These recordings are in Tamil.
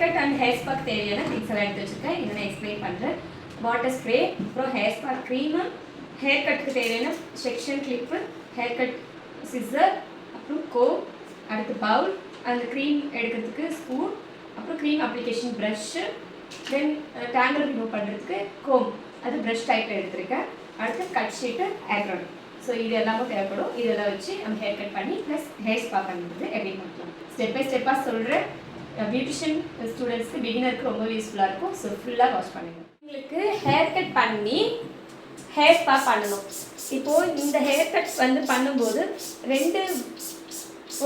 கட் அண்ட் ஹேர் ஸ்பாக்கு தேவையான திங்ஸ் எல்லாம் எடுத்து வச்சுருக்கேன். இதை நான் எக்ஸ்பிளைன் பண்ணுறேன். வாட்டர் ஸ்ப்ரே, அப்புறம் ஹேர் ஸ்பாக் க்ரீமு, ஹேர் கட்டுக்கு தேவையான section clip, hair cut scissor, அப்புறம் கோம், அடுத்து பவுல், அந்த க்ரீம் எடுக்கிறதுக்கு ஸ்பூன், அப்புறம் க்ரீம் அப்ளிகேஷன் ப்ரஷ்ஷு, தென் டேங்கிள் ரிமூவ் பண்ணுறதுக்கு கோம், அது ப்ரஷ் டைப்பில் எடுத்திருக்கேன். அடுத்து கட் ஷீட்டு, ஏக்ரான். ஸோ இது எல்லாமே தேவைப்படும். இதெல்லாம் வச்சு நம்ம ஹேர் கட் பண்ணி ப்ளஸ் ஹேர் ஸ்பா பண்ணுறது எப்படி பண்ணலாம் ஸ்டெப் பை ஸ்டெப்பாக சொல்கிறேன். பியூட்டிஷியன் ஸ்டூடெண்ட்ஸ்க்கு பிகினருக்கு ரொம்ப யூஸ்ஃபுல்லாக இருக்கும். ஸோ ஃபுல்லாக வாஷ் பண்ணுங்கள். உங்களுக்கு ஹேர் கட் பண்ணி ஹேர் ஸ்பா பண்ணணும். இப்போது இந்த ஹேர் கட் வந்து பண்ணும்போது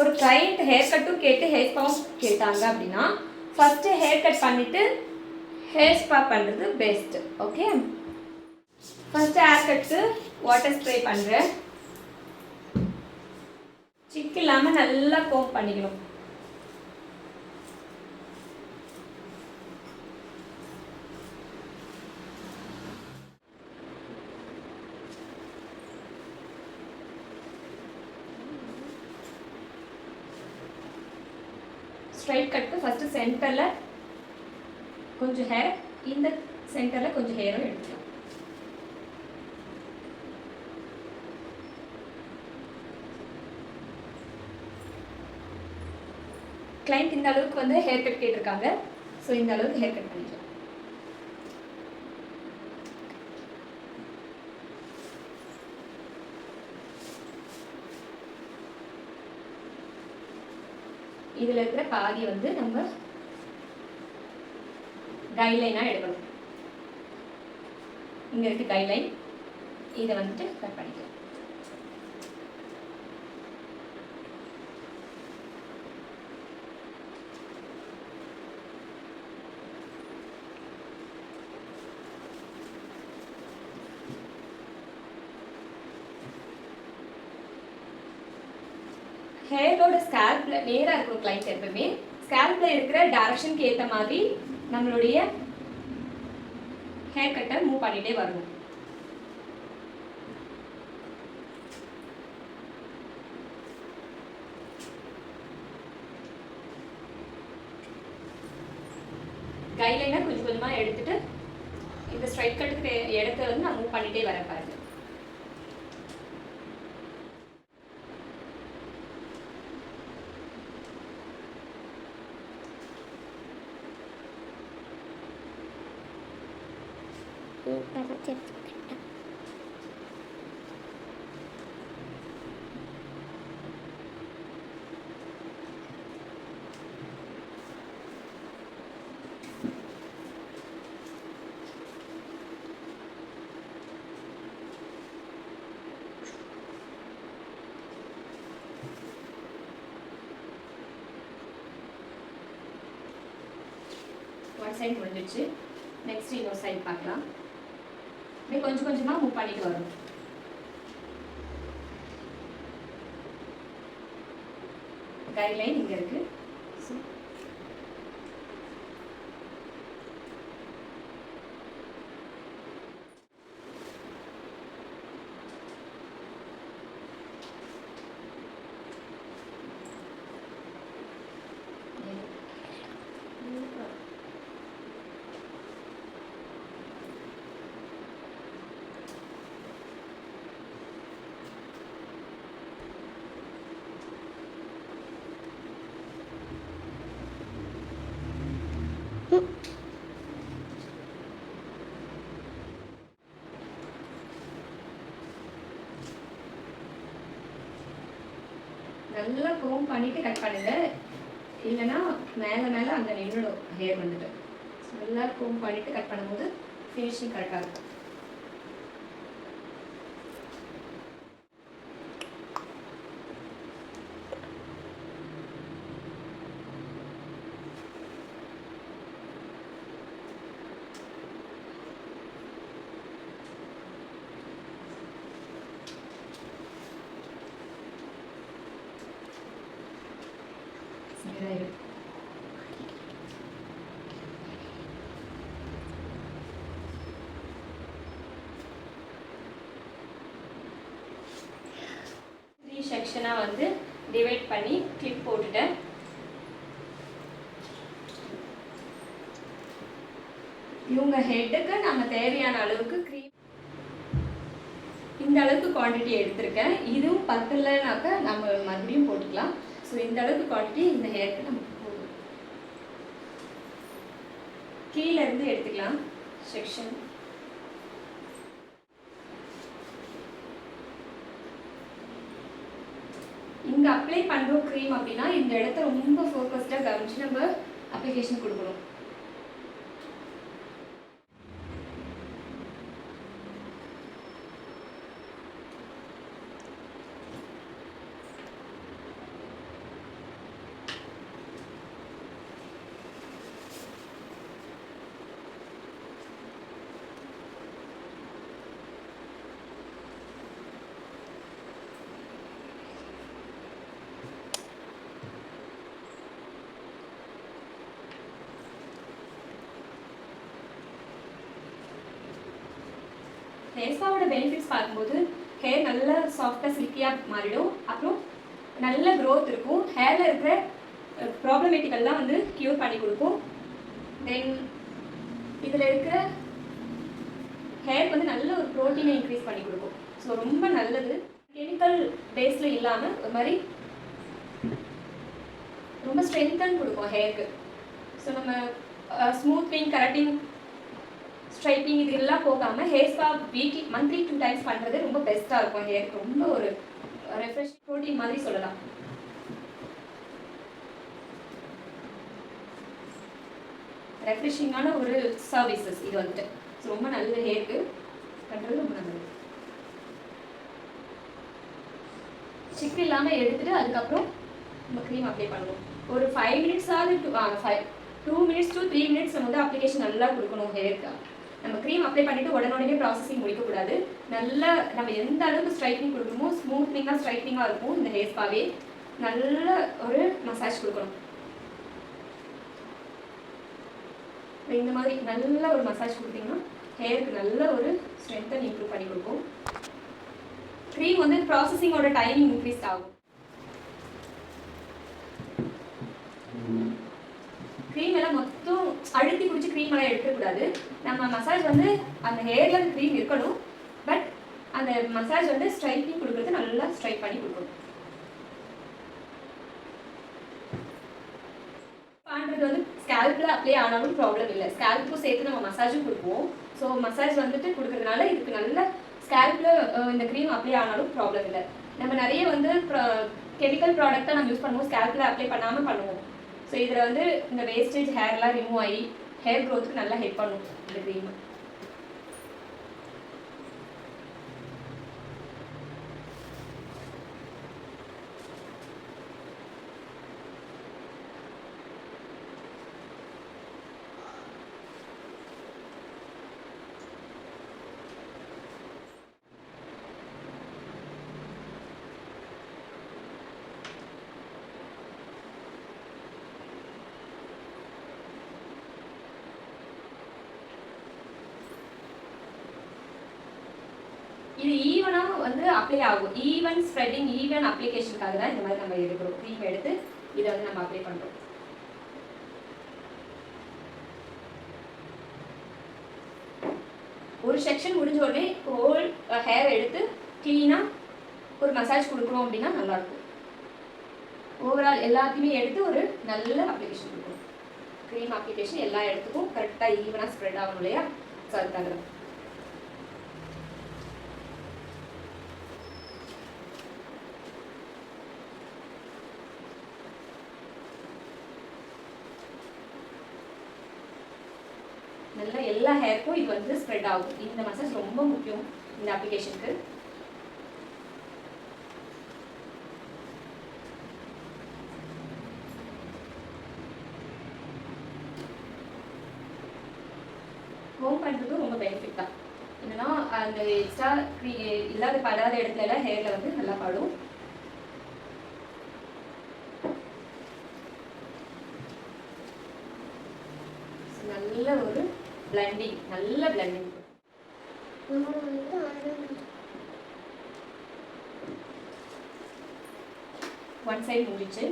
ஒரு கிளைண்ட் ஹேர் கட்டும் கேட்டு ஹேர் ஸ்பாவும் கேட்டாங்க அப்படின்னா ஃபஸ்ட்டு ஹேர் கட் பண்ணிவிட்டு ஹேர் ஸ்பா பண்ணுறது பெஸ்ட்டு. ஓகே, ஃபஸ்ட்டு ஹேர் கட்டுக்கு வாட்டர் ஸ்ப்ரே பண்ணுறேன். சிக்கு இல்லாமல் நல்லா கோம் பண்ணிக்கணும். ஸ்ட்ரைட் கட்டு ஃபஸ்ட்டு சென்டரில் கொஞ்சம் ஹேர், இந்த சென்டரில் கொஞ்சம் ஹேரும் எடுத்துக்கலாம். கிளைண்ட் இந்த அளவுக்கு வந்து ஹேர் கட் கேட்டிருக்காங்க. ஸோ இந்த அளவுக்கு ஹேர் கட் பண்ணிக்கலாம். இதில் இருக்கிற பாதி வந்து நம்ம கைலைனாக எடுக்கணும். இங்கே இருக்குது கைலைன், இதை வந்துட்டு கட் பண்ணிக்கலாம். ஹேரோட ஸ்கேல்பில் நேராக இருக்கும் கிளைண்ட் எப்பவுமே. ஸ்கேல்பில் இருக்கிற டைரக்ஷனுக்கு ஏற்ற மாதிரி நம்மளுடைய ஹேர் கட்டை மூவ் பண்ணிகிட்டே வரணும். கைலைனா கொஞ்சம் கொஞ்சமாக எடுத்துட்டு இந்த ஸ்ட்ரைட் கட்டுக்கு இடத்த வந்து நான் மூவ் பண்ணிகிட்டே வரேன் பாருங்க. ஒன் சைட் முடிஞ்சிடுச்சு. நெக்ஸ்ட் இன்னொரு சைட் பார்க்கலாம். இப்படி கொஞ்சம் கொஞ்சமாக மூவ் பண்ணிட்டு வரும். கைட்லைன் இங்கே இருக்கு. நல்லா கோம் பண்ணிட்டு கட் பண்ணுங்க, இல்லைன்னா மேலே மேலே அங்கே நின்றுடும் ஹேர் வந்துட்டு. நல்லா கோம் பண்ணிட்டு கட் பண்ணும்போது ஃபினிஷிங் கரெக்டாக இருக்கும். செக்ஷனாக வந்து டிவைட் பண்ணி கிளிப் போட்டுட்டேன். இவங்க ஹெட்டுக்கு நம்ம தேவையான அளவுக்கு க்ரீம் இந்த அளவுக்கு குவான்டிட்டி எடுத்திருக்கேன். இதுவும் பத்தலைனாக்கா நம்ம மறுபடியும் போட்டுக்கலாம். ஸோ இந்த அளவுக்கு குவான்டிட்டி இந்த ஹேருக்கு நமக்கு போதும். கீழே இருந்து எடுத்துக்கலாம் செக்ஷன். இங்கே அப்ளை பண்ணுறோம் க்ரீம் அப்படின்னா இந்த இடத்த ரொம்ப ஃபோக்கஸ்டாக கவனிச்சு நம்ம அப்ளிகேஷன் கொடுக்கணும். ஹேர் ஸ்பாவோட பெனிஃபிட்ஸ் பார்க்கும்போது ஹேர் நல்லா சாஃப்டாக சில்கியாக மாறிடும். அப்புறம் நல்ல க்ரோத் இருக்கும். ஹேரில் இருக்கிற ப்ராப்ளமேட்டிக்கெல்லாம் வந்து க்யூர் பண்ணி கொடுக்கும். தென் இதில் இருக்கிற ஹேருக்கு வந்து நல்ல ஒரு ப்ரோட்டீனை இன்க்ரீஸ் பண்ணி கொடுக்கும். ஸோ ரொம்ப நல்லது. கெமிக்கல் பேஸில் இல்லாமல் ஒரு மாதிரி ரொம்ப ஸ்ட்ரென்த்தன் கொடுக்கும் ஹேருக்கு. ஸோ நம்ம ஸ்மூத்னிங், கரெக்டிங், ஸ்ட்ரைட்டிங் இது எல்லாம் போகாமல் hair spa weekly monthly 2 times பண்ணுறது ரொம்ப பெஸ்ட்டாக இருக்கும். ஹேருக்கு ரொம்ப ஒரு ரெஃப்ரெஷ் ப்ரோட்டீன் மாதிரி சொல்லலாம். ரெஃப்ரெஷிங்கான ஒரு சர்வீசஸ் இது வந்துட்டு. ஸோ ரொம்ப நல்லது, ஹேருக்கு பண்ணுறது ரொம்ப நல்லது. சிக்கு இல்லாமல் எடுத்துகிட்டு அதுக்கப்புறம் நம்ம க்ரீம் அப்ளை பண்ணணும். ஒரு 5 மினிட்ஸாவது 2 மினிட்ஸ் to 3 மினிட்ஸ் நம்ம வந்து அப்ளிகேஷன் நல்லா கொடுக்கணும் ஹேருக்கு. நம்ம க்ரீம் அப்ளை பண்ணிவிட்டு உடனே ப்ராசஸிங் முடிக்கக்கூடாது. நல்லா நம்ம எந்த அளவுக்கு ஸ்ட்ரைட்னிங் கொடுக்கணுமோ ஸ்மூத்னிங்காக ஸ்ட்ரைட்னிங்காக இருக்கும் இந்த ஹேர் ஸ்பாவே. நல்ல ஒரு மசாஜ் கொடுக்கணும். இந்த மாதிரி நல்ல ஒரு மசாஜ் கொடுத்தீங்கன்னா ஹேருக்கு நல்ல ஒரு ஸ்ட்ரென்த்தை இம்ப்ரூவ் பண்ணி கொடுக்கும். க்ரீம் வந்து ப்ராசஸிங்கோட டைமிங் இன்க்ரீஸ் ஆகும். க்ரீம் எல்லாம் மொத்தம் அழுத்தி குடிச்சு க்ரீம் எல்லாம் எடுக்கக்கூடாது. நம்ம மசாஜ் வந்து அந்த ஹேரில் க்ரீம் இருக்கணும். பட் அந்த மசாஜ் வந்து ஸ்ட்ரைட்னிங் கொடுக்குறது நல்லா ஸ்ட்ரைட் பண்ணி கொடுக்கணும். பண்ணுறது வந்து ஸ்கேல்பில் அப்ளை ஆனாலும் ப்ராப்ளம் இல்லை. ஸ்கேல்ப்பும் சேர்த்து நம்ம மசாஜும் கொடுப்போம். ஸோ மசாஜ் வந்துட்டு கொடுக்குறதுனால இதுக்கு நல்ல ஸ்கேல்பில் இந்த க்ரீம் அப்ளை ஆனாலும் ப்ராப்ளம் இல்லை. நம்ம நிறைய வந்து கெமிக்கல் ப்ராடக்டாக நம்ம யூஸ் பண்ணுவோம், ஸ்கேல்பில் அப்ளை பண்ணாமல் பண்ணுவோம். ஸோ இதில் வந்து இந்த வேஸ்டேஜ் ஹேர்லாம் ரிமூவ் ஆகி ஹேர் க்ரோத்துக்கு நல்லா ஹெல்ப் பண்ணும் இந்த க்ரீம். இது ஈவனாக வந்து அப்ளை ஆகும். ஈவன் ஸ்ப்ரெட்டிங், ஈவன் அப்ளிகேஷனுக்காக தான் இந்த மாதிரி நம்ம எடுக்கிறோம். க்ரீம் எடுத்து இதை வந்து நம்ம அப்ளை பண்ணுறோம். ஒரு செக்ஷன் முடிஞ்ச உடனே ஹோல் ஹேர் எடுத்து க்ளீனாக ஒரு மசாஜ் கொடுக்குறோம் அப்படின்னா நல்லாயிருக்கும். ஓவரால் எல்லாத்தையுமே எடுத்து ஒரு நல்ல அப்ளிகேஷன் கொடுக்கணும். க்ரீம் அப்ளிகேஷன் எல்லா இடத்துக்கும் கரெக்டாக ஈவனாக ஸ்ப்ரெட் ஆகணும் இல்லையா? ஸோ அதுக்காக தான். நல்லா எல்லா ஹேருக்கும் இது வந்து ஸ்ப்ரெட் ஆகும். இந்த மசாஜ் ரொம்ப முக்கியம் இந்த அப்ளிகேஷனுக்கு. ஹோம் பண்ணுறதும் ரொம்ப பெனிஃபிட் தான். என்னன்னா அந்த எக்ஸ்ட்ரா இல்லாத படாத இடத்துல ஹேரில் வந்து நல்லா படும். நல்ல ஒரு பிளண்டிங், நல்ல பிளண்டிங். ஒன் சைடு முடிச்சு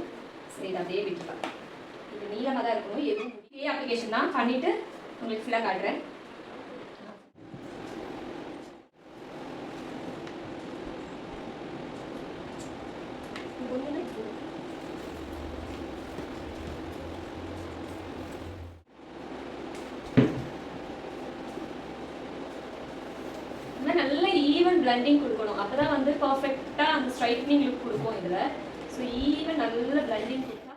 சரி இதை அப்படியே விட்டுக்கலாம். இது நீளமாக தான் இருக்கணும். எதுவும் அப்ளிகேஷன் தான் பண்ணிவிட்டு உங்களுக்கு ஃபுல்லாக காட்டுறேன். பிளண்டிங் கொடுக்கணும். அப்போ தான் வந்து பர்ஃபெக்டாக அந்த ஸ்ட்ரைட்னிங் லுக் கொடுக்கும் இதில். ஸோ ஈவன் நல்ல பிளண்டிங் கொடுத்தா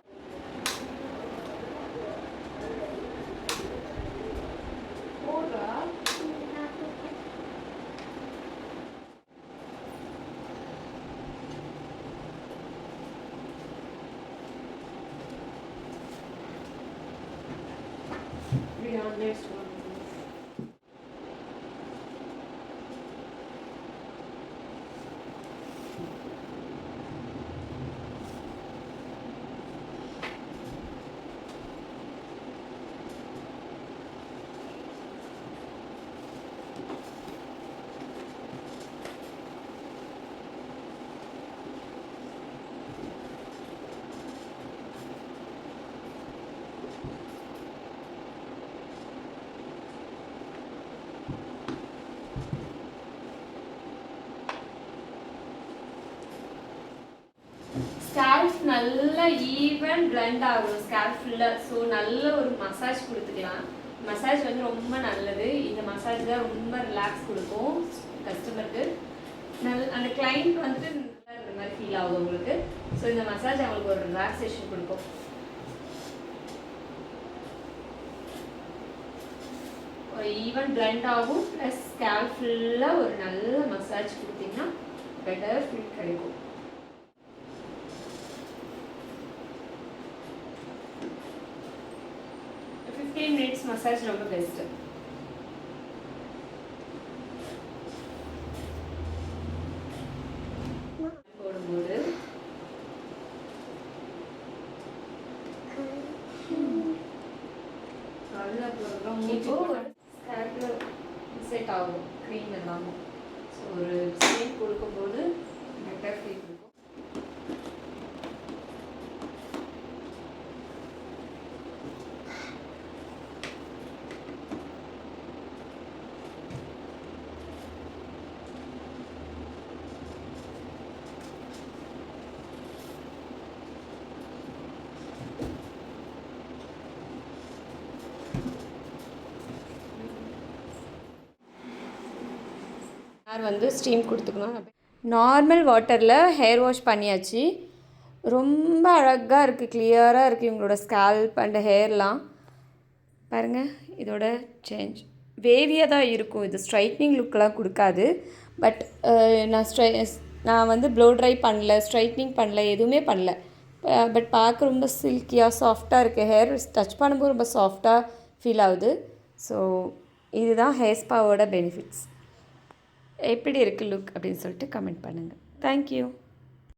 ஸ்கேல்ப் நல்லா ஈவன் பிளண்ட் ஆகும் ஸ்கேல்ப் ஃபுல்லாக. ஸோ நல்ல ஒரு மசாஜ் கொடுத்துக்கலாம். மசாஜ் வந்து ரொம்ப நல்லது. இந்த மசாஜ் தான் ரொம்ப ரிலாக்ஸ் கொடுக்கும் கஸ்டமருக்கு. அந்த கிளைண்ட் வந்துட்டு இந்த மாதிரி ஃபீல் ஆகும் உங்களுக்கு. ஸோ இந்த மசாஜ் அவங்களுக்கு ஒரு ரிலாக்ஸேஷன் கொடுக்கும். ஒரு ஈவன் பிளண்ட் ஆகும், ப்ளஸ் ஸ்கேல்ப் ஃபுல்லாக ஒரு நல்ல மசாஜ் கொடுத்தீங்கன்னா பெட்டர் ஃபீல் கிடைக்கும். 15 minutes மசாஜ் ரொம்ப பெஸ்ட். போடும்போது செட் ஆகும் க்ரீம் எல்லாமே. ஸோ ஒரு ஸ்டீம் கொடுக்கும்போது பெட்டர் ஃபீல் இருக்கும். ஹேர் வந்து ஸ்டீம் கொடுத்துக்கணும். நார்மல் வாட்டரில் ஹேர் வாஷ் பண்ணியாச்சு. ரொம்ப அழகாக இருக்குது, கிளியராக இருக்குது இவங்களோட ஸ்கேல்ப் அண்ட் ஹேர்லாம். பாருங்கள், இதோட சேஞ்ச் வேவியாக தான் இருக்கும். இது ஸ்ட்ரைட்னிங் லுக்கெலாம் கொடுக்காது. பட் நான் வந்து ப்ளோ ட்ரை பண்ணல, ஸ்ட்ரைட்னிங் பண்ணல, எதுவுமே பண்ணல. பட் பார்க்க ரொம்ப சில்கியாக சாஃப்டாக இருக்குது. ஹேர் டச் பண்ணும்போது ரொம்ப சாஃப்டாக ஃபீல் ஆகுது. ஸோ இதுதான் ஹேர் ஸ்பாவோட பெனிஃபிட்ஸ். எப்படி இருக்குது லுக் அப்படின்னு சொல்லிட்டு கமெண்ட் பண்ணுங்கள். தேங்க்யூ.